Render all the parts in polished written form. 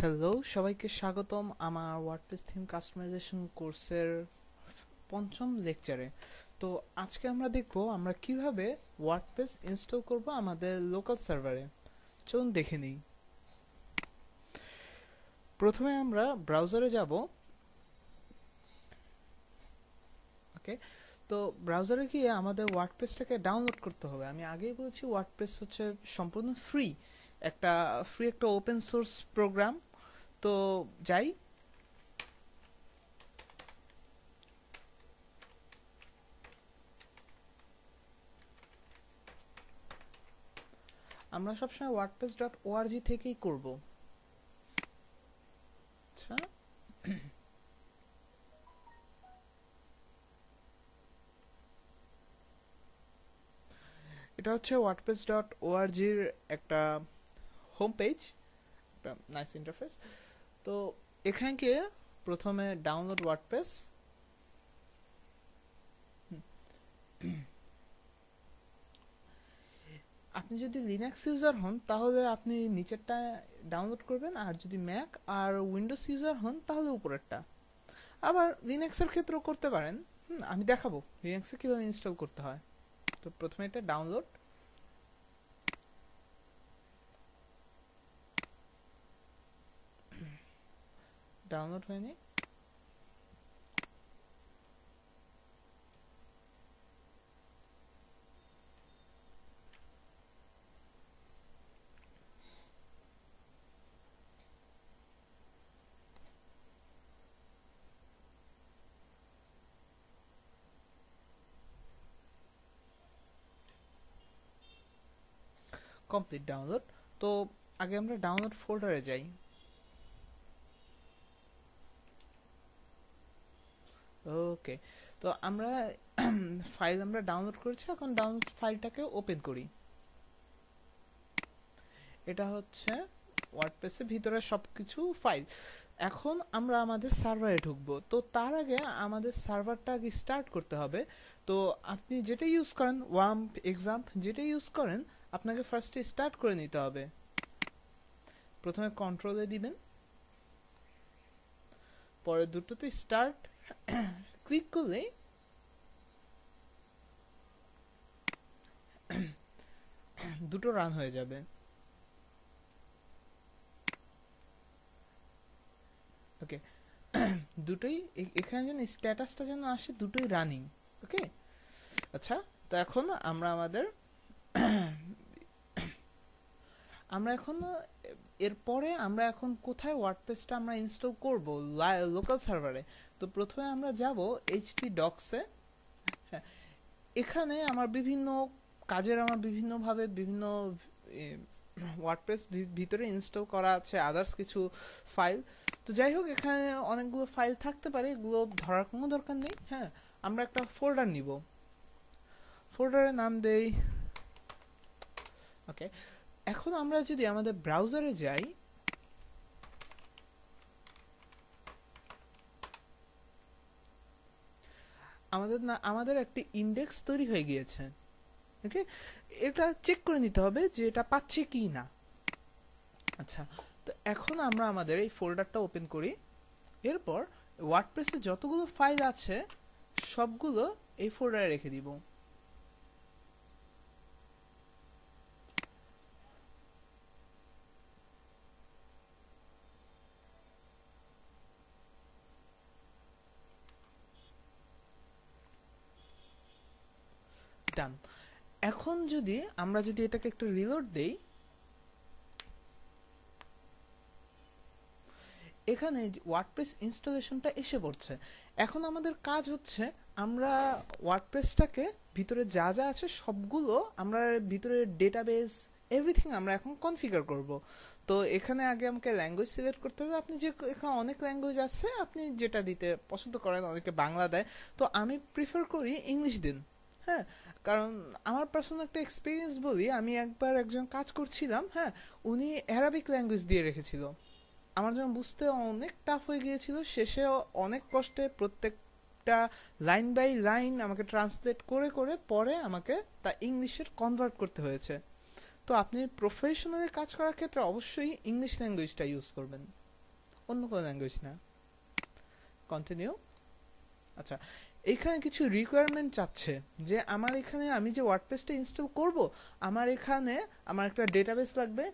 Hello, সবাইকে স্বাগতম আমার ওয়ার্ডপ্রেস থিম কাস্টমাইজেশন কোর্সের পঞ্চম লেকচারে। তো আজকে আমরা দেখব আমরা কিভাবে ওয়ার্ডপ্রেস ইনস্টল করব আমাদের লোকাল সার্ভারে। চলুন দেখে নিই। প্রথমে আমরা ব্রাউজারে যাব। ওকে, তো ব্রাউজারে গিয়ে আমাদের ওয়ার্ডপ্রেসটাকে ডাউনলোড করতে হবে। আমি আগেই বলেছি ওয়ার্ডপ্রেস হচ্ছে সম্পূর্ণ ফ্রি একটা ওপেন সোর্স প্রোগ্রাম। তো যাই, আমরা সবসময় wordpress.org থেকেই করব। আচ্ছা, এটা হচ্ছে wordpress.org এর একটা হোম পেজ, একটা নাইস ইন্টারফেস। তো এখানে গিয়ে প্রথমে ডাউনলোড ওয়ার্ডপ্রেস। আপনি যদি লিনাক্স ইউজার হন তাহলে আপনি নিচেরটা ডাউনলোড করবেন, আর যদি ম্যাক আর উইন্ডোজ ইউজার হন তাহলে উপরেরটা। আবার লিনাক্সের ক্ষেত্রেও করতে পারেন। আমি দেখাবো লিনাক্সে কিভাবে ইনস্টল করতে হয়। তো প্রথমে এটা ডাউনলোড ডাউনলোড হয়নি। Complete download. তো আগে আমরা ডাউনলোড ফোল্ডারে যাই। ওকে, তো আমরা ফাইল আমরা ডাউনলোড করেছি, এখন ডাউনলোড ফাইলটাকে ওপেন করি। এটা হচ্ছে ওয়ার্ডপ্রেসের ভিতরে সবকিছু ফাইল। এখন আমরা আমাদের সার্ভারে ঢুকবো। তো তার আগে আমাদের সার্ভারটা আগে স্টার্ট করতে হবে। তো আপনি যেটা ইউজ করেন, ওয়াম্প, এক্সাম্প যেটা ইউজ করেন, আপনাকে ফার্স্টে স্টার্ট করে নিতে হবে। প্রথমে কন্ট্রোলে দিবেন, পরে দুটোতে স্টার্ট ক্লিক করলে দুটো রান হয়ে যাবে। ওকে, দুটোই এখানে যেন স্ট্যাটাসটা যেন আসে দুটোই রানিং। ওকে, আচ্ছা, তো এখন আমরা এখন এরপরে আমরা এখন কোথায় ওয়ার্ডপ্রেসটা আমরা ইনস্টল করব লোকাল সার্ভারে। তো প্রথমে আমরা যাব এইচটি ডক্সে। হ্যাঁ, এখানে আমার বিভিন্ন কাজের আমার বিভিন্নভাবে বিভিন্ন ওয়ার্ডপ্রেস ভিতরে ইনস্টল করা আছে আদার্স কিছু ফাইল। তো যাই হোক, এখানে অনেকগুলো ফাইল থাকতে পারে, এগুলো ধরার কোনো দরকার নেই। হ্যাঁ, আমরা একটা ফোল্ডার নিব, ফোল্ডারের নাম দেই। ওকে, এখন আমরা যদি আমাদের ব্রাউজারে যাই, আমাদের একটি ইন্ডেক্স তৈরি হয়ে গিয়েছে। ওকে, এটা চেক করে নিতে হবে যে এটা পাচ্ছে কি না। আচ্ছা, তো এখন আমরা আমাদের এই ফোল্ডারটা ওপেন করি। এরপর ওয়ার্ডপ্রেসে যতগুলো ফাইল আছে সবগুলো এই ফোল্ডারে রেখে দিব। ডান। এখন আমরা যদি এটাকে একটু রিলোড দেই, এখানে ওয়ার্ডপ্রেস ইনস্টলেশনটা এসে পড়ছে। এখন আমাদের কাজ হচ্ছে আমরা ওয়ার্ডপ্রেসটাকে ভিতরে যা যা আছে সবগুলো আমরা ভিতরে ডেটাবেস এভরিথিং আমরা এখন কনফিগার করব। তো এখানে আগে আমাকে ল্যাঙ্গুয়েজ সিলেক্ট করতে হবে। আপনি যে এখানে অনেক ল্যাঙ্গুয়েজ আছে, আপনি যেটা দিতে পছন্দ করেন, অনেকে বাংলা দেয়, তো আমি প্রিফার করি ইংলিশ দিন। হ্যাঁ, কারণ আমার পার্সোনাল একটা এক্সপিরিয়েন্স বলি, আমি একবার একজন কাজ করছিলাম, হ্যাঁ, উনি অ্যারাবিক ল্যাঙ্গুয়েজ দিয়ে রেখেছিল। আমার জন্য বুঝতে অনেক টাফ হয়ে গিয়েছিল। শেষে অনেক কষ্টে প্রত্যেকটা লাইন বাই লাইন আমাকে ট্রান্সলেট করে করে পরে আমাকে তা ইংলিশের কনভার্ট করতে হয়েছে। তো আপনি প্রফেশনালি কাজ করার ক্ষেত্রে অবশ্যই ইংলিশ ল্যাঙ্গুয়েজটা ইউজ করবেন। অন্য কোনো ল্যাঙ্গুয়েজ না। কন্টিনিউ। আচ্ছা, এখানে কিছু রিকোয়ারমেন্ট চাচ্ছে যে আমার এখানে আমি যে ওয়ার্ডপ্রেসটা ইনস্টল করব, আমার এখানে আমার একটা ডেটাবেস লাগবে,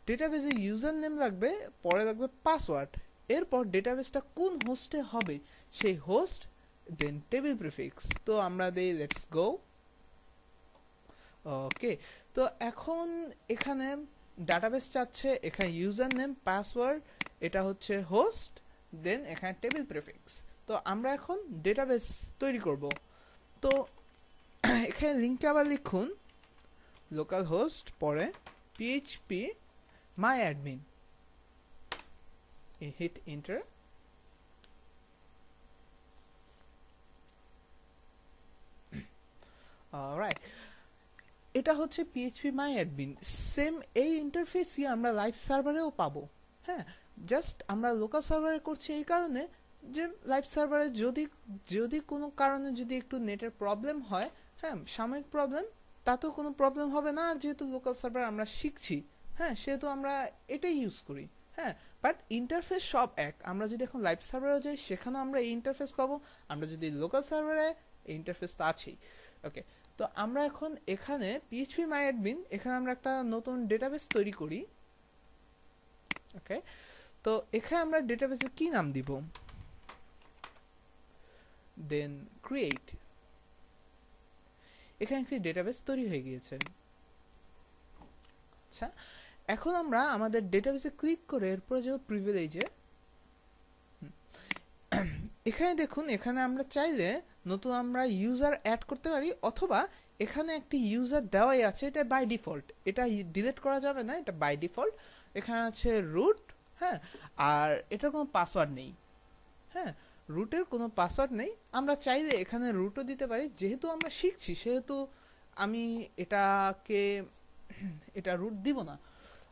ডেটাবেসে ইউজার নেম লাগবে, পরে লাগবে পাসওয়ার্ড, এরপর ডেটাবেসটা কোন হোস্টে হবে সেই হোস্ট, দেন টেবিল প্রিফিক্স। তো আমরা দেই লেটস গো। ওকে, তো এখন এখানে ডাটাবেস চাচ্ছে, এখানে ইউজার নেম, পাসওয়ার্ড, এটা হচ্ছে হোস্ট, দেন এখানে টেবিল প্রিফিক্স। তো আমরা এখন ডেটাবেস তৈরি করব। তো এখানে লিঙ্কে আবার লিখুন লোকাল হোস্ট, পরে PHP my admin, hit enter. Alright, এটা হচ্ছে পিএইচপি মাই অ্যাডমিন। সেম এই ইন্টারফেসই আমরা লাইভ সার্ভারেও পাবো। হ্যাঁ, জাস্ট আমরা লোকাল সার্ভারে করছি এই কারণে যে লাইভ সার্ভারে যদি যদি কোনো কারণে যদি একটু নেটের প্রবলেম হয়, হ্যাঁ সাময়িক প্রবলেম, তাতেও কোনো প্রবলেম হবে না। আর যেহেতু লোকাল সার্ভার আমরা শিখছি, হ্যাঁ সেহেতু আমরা এটাই ইউজ করি। হ্যাঁ, বাট ইন্টারফেস সব এক। আমরা যদি এখন লাইভ সার্ভারেও যাই সেখানেও আমরা এই ইন্টারফেস পাবো, আমরা যদি লোকাল সার্ভারে, এই ইন্টারফেস তো আছেই। ওকে, তো আমরা এখন এখানে পিএইচপি মাই অ্যাডমিন, এখানে আমরা একটা নতুন ডেটাবেস তৈরি করি। ওকে, তো এখানে আমরা ডেটাবেসে কি নাম দিব, দেন ক্রিয়েট। এখানে একটি ডেটাবেস তৈরি হয়ে গিয়েছে। আচ্ছা, এখন আমরা আমাদের ডেটাবেসে ক্লিক করে এরপরে যাব প্রিভিলেজে। এখানে দেখুন, এখানে আমরা চাইলে নতুন আমরা ইউজার অ্যাড করতে পারি, অথবা এখানে একটি ইউজার দেওয়াই আছে, এটা বাই ডিফল্ট, এটা ডিলিট করা যাবে না, এটা বাই ডিফল্ট। এখানে আছে রুট, হ্যাঁ, আর এটার কোনো পাসওয়ার্ড নেই। হ্যাঁ, রুটের কোনো পাসওয়ার্ড নেই। আমরা চাইলে এখানে রুটও দিতে পারি, যেহেতু আমরা শিখছি সেহেতু আমি এটা রুট দিব না।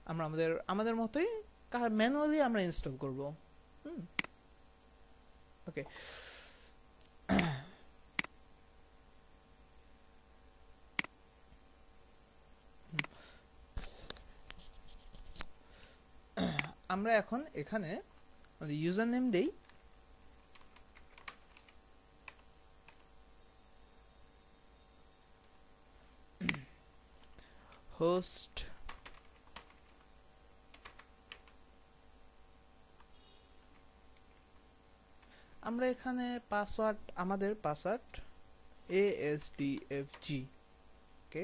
আমরা আমাদের মতোই ম্যানুয়ালি আমরা ইনস্টল করব। ওকে, আমরা এখন এখানে ইউজার নেম দেই, হোস্ট, আমরা এখানে পাসওয়ার্ড, আমাদের password ASDFG। Okay,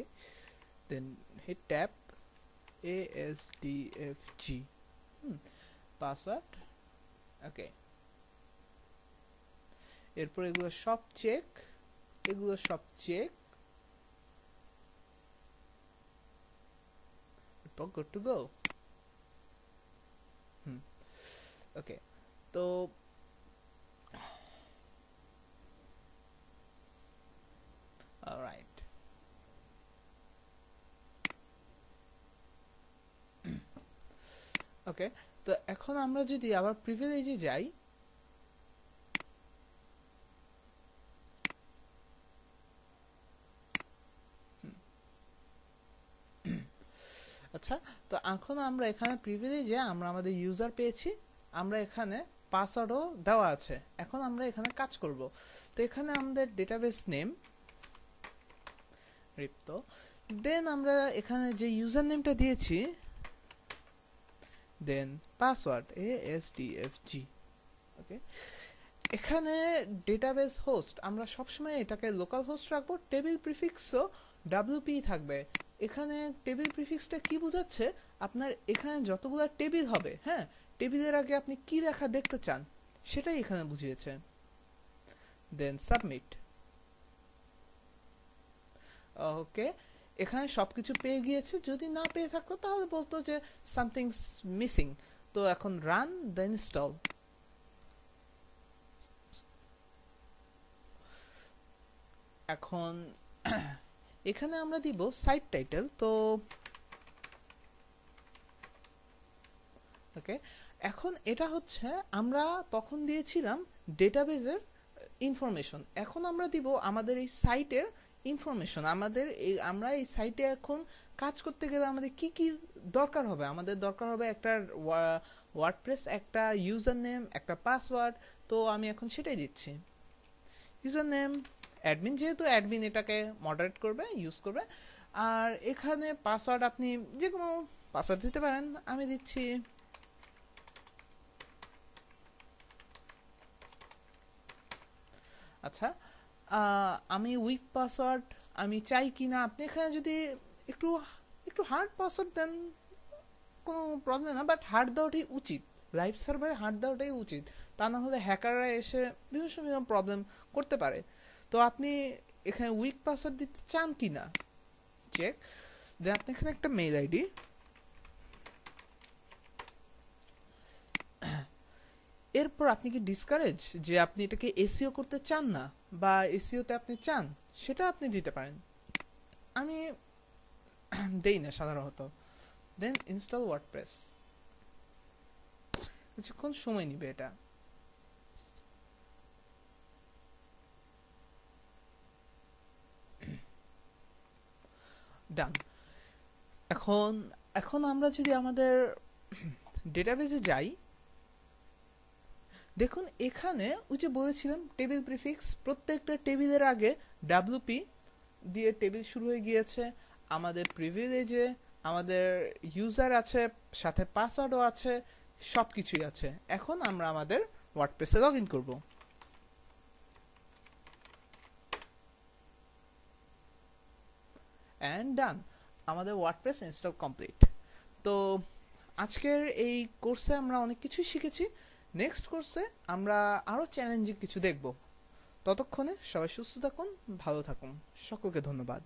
then hit tab, ASDFG password. Okay, এরপর এগুলো সব চেক, এরপর গুড টু গো। ওকে, তো অলরাইট, ওকে, তো এখন আমরা যদি আবার প্রিভিলেজে যাই, আচ্ছা, তো এখন আমরা এখানে প্রিভিলেজে আমরা আমাদের ইউজার পেয়েছি, আমরা এখানে পাসওয়ার্ডও দেওয়া আছে। এখন আমরা এখানে কাজ করব। তো এখানে আমাদের ডেটাবেস নেম রিপ্তো, দেন আমরা এখানে যে ইউজার নেমটা দিয়েছি, দেন পাসওয়ার্ড ASDFG। ওকে, এখানে ডেটাবেস হোস্ট আমরা সবসময় এটাকে লোকাল হোস্ট রাখবো, টেবিল প্রিফিক্সও WP থাকবে। এখানে টেবিল প্রিফিক্সটা কি বোঝাচ্ছে, আপনার এখানে যতগুলো টেবিল হবে, হ্যাঁ টেবিলের আগে আপনি কি লেখা দেখতে চান সেটাই এখানে বুঝিয়েছে। দেন সাবমিট। ওকে, এখানে সবকিছু পেয়ে গিয়েছে। যদি না পেয়ে থাকতো তাহলে বলতো যে সামথিংস মিসিং। তো এখন রান, দেন ইনস্টল। এখন এখানে আমরা দিব সাইট টাইটেল। তো ওকে, এখন এটা হচ্ছে আমরা তখন দিয়েছিলাম ডেটাবেজের ইনফরমেশন, এখন আমরা দিব আমাদের এই সাইটের ইনফরমেশন। আমরা এই সাইটে এখন কাজ করতে গেলে আমাদের কি কি দরকার হবে, আমাদের দরকার হবে একটা ওয়ার্ডপ্রেস, একটা ইউজার নেম, একটা পাসওয়ার্ড। তো আমি এখন সেটাই দিচ্ছি। ইউজার নেম অ্যাডমিন, যেহেতু অ্যাডমিন এটাকে মডারেট করবে, ইউজ করবে। আর এখানে পাসওয়ার্ড আপনি যে কোনো পাসওয়ার্ড দিতে পারেন, আমি দিচ্ছি আচ্ছা আমি উইক পাসওয়ার্ড আমি চাই কিনা, আপনি এখানে যদি একটু একটু হার্ড পাসওয়ার্ড দেন কোনো প্রবলেম না, বাট হার্ড দেওয়াটাই উচিত, লাইভ সার্ভারে হার্ড দেওয়াটাই উচিত, তা না হলে হ্যাকাররা এসে বিভিন্ন প্রবলেম করতে পারে। তো আপনি এখানে উইক পাসওয়ার্ড দিতে চান কিনা চেক দেন, আপনি এখানে একটা মেইল আইডি, এরপর আপনি কি ডিসকারেজ যে আপনি এটাকে এসইও করতে চান না বা এসইওতে আপনি চান, সেটা আপনি দিতে পারেন। আমি দেই না সাধারণত। দেন ইনস্টল ওয়ার্ডপ্রেস, কিছুক্ষণ সময় নিবে এটা। ডান। এখন এখন আমরা যদি আমাদের ডেটাবেজে যাই, দেখুন এখানে ওই যে বলেছিলাম টেবিল প্রিফিক্স, প্রত্যেকটা টেবিলের আগে ডাব্লিউপি দিয়ে টেবিল শুরু হয়ে গিয়েছে। আমাদের প্রিভিলেজে আমাদের ইউজার আছে, সাথে পাসওয়ার্ডও আছে, সব কিছুই আছে। এখন আমরা আমাদের ওয়ার্ডপ্রেসে লগ ইন করবো। অ্যান্ড ডান, আমাদের ওয়ার্ডপ্রেস ইনস্টল কমপ্লিট। তো আজকের এই কোর্সে আমরা অনেক কিছুই শিখেছি। নেক্সট কোর্সে আমরা আরো চ্যালেঞ্জিং কিছু দেখব। ততক্ষণে সবাই সুস্থ থাকুন, ভালো থাকুন। সকলকে ধন্যবাদ।